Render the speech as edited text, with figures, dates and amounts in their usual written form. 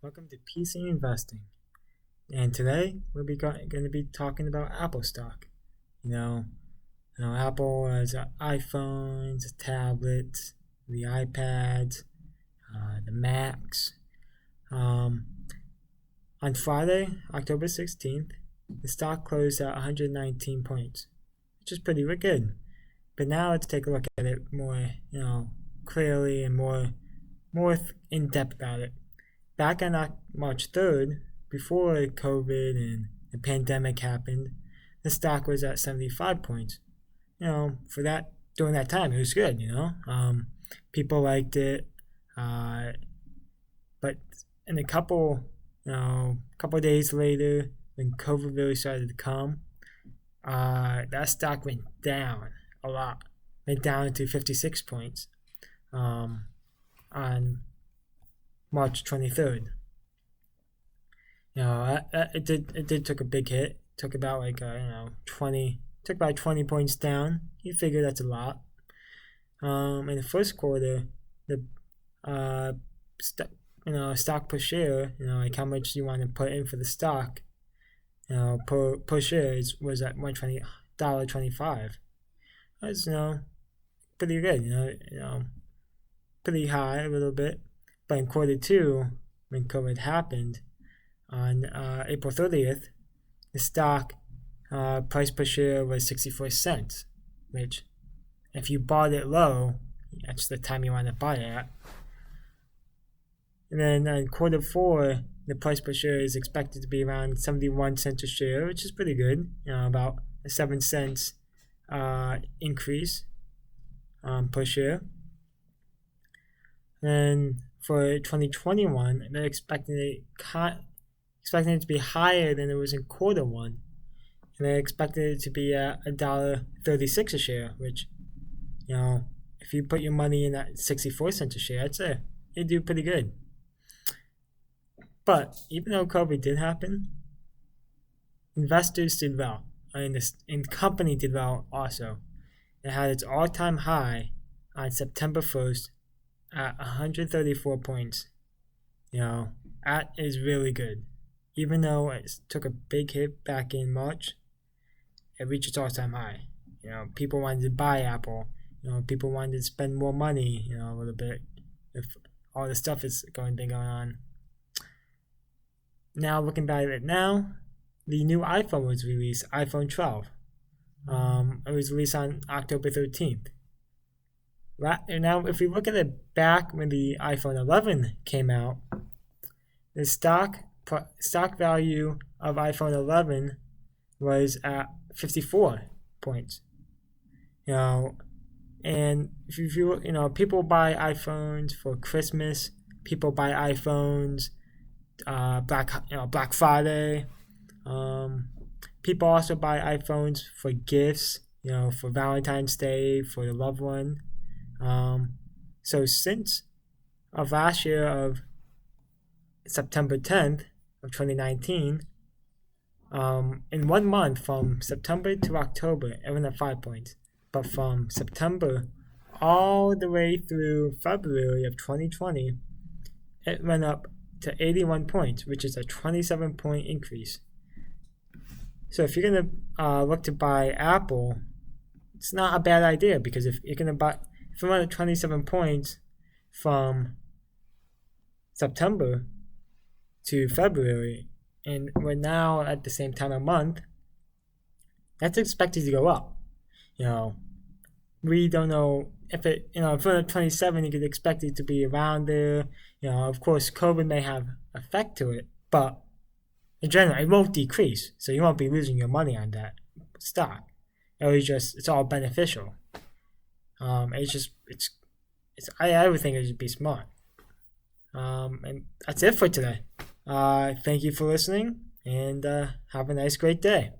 Welcome to PC Investing. And today we'll be going to be talking about Apple stock. Apple has iPhones, tablets, the iPads, the Macs. On Friday, October 16th, the stock closed at 119 points, which is pretty good. But now let's take a look at it more, clearly and more in depth about it. Back on March 3rd, before COVID and the pandemic happened, the stock was at 75 points. For that, during that time, it was good, people liked it. But in a couple days later, when COVID really started to come, that stock went down a lot. Went down to 56 points on March 23rd. It did took a big hit. Took about 20 points down. You figure that's a lot. In the first quarter, the stock per share, how much you want to put in for the stock, per share was at $1.25. That's pretty good. Pretty high a little bit. But in quarter two, when COVID happened, on April 30th, the stock price per share was 64 cents, which if you bought it low, that's the time you want to buy it at. And then in quarter four, the price per share is expected to be around 71 cents a share, which is pretty good, about a 7 cents increase per share. And for 2021, they're expecting it to be higher than it was in quarter one. And they're expecting it to be at $1.36 a share, which, if you put your money in at 64 cents a share, I'd say it'd do pretty good. But even though COVID did happen, investors did well. And the company did well also. It had its all-time high on September 1st at 134 points. That is really good. Even though it took a big hit back in March, it reached its all-time high. People wanted to buy Apple. People wanted to spend more money, a little bit, if all the stuff is going on. Now, looking back at it now, the new iPhone was released, iPhone 12. It was released on October 13th. Now, if we look at it back when the iPhone 11 came out, the stock value of iPhone 11 was at 54 points. And if you people buy iPhones for Christmas. People buy iPhones Black Friday. People also buy iPhones for gifts. For Valentine's Day, for the loved one. So since of last year of September 10th of 2019, in 1 month from September to October, it went up 5 points. But from September all the way through February of 2020, it went up to 81 points, which is a 27-point increase. So if you're going to look to buy Apple, it's not a bad idea, because if you're going to buy, if you want 27 points from September to February, and we're now at the same time a month, that's expected to go up. We don't know if it, if we're at 27, you could expect it to be around there. Of course, COVID may have effect to it, but in general, it won't decrease, so you won't be losing your money on that stock. It's all beneficial. I would think it would be smart. And that's it for today. Thank you for listening, and have a nice, great day.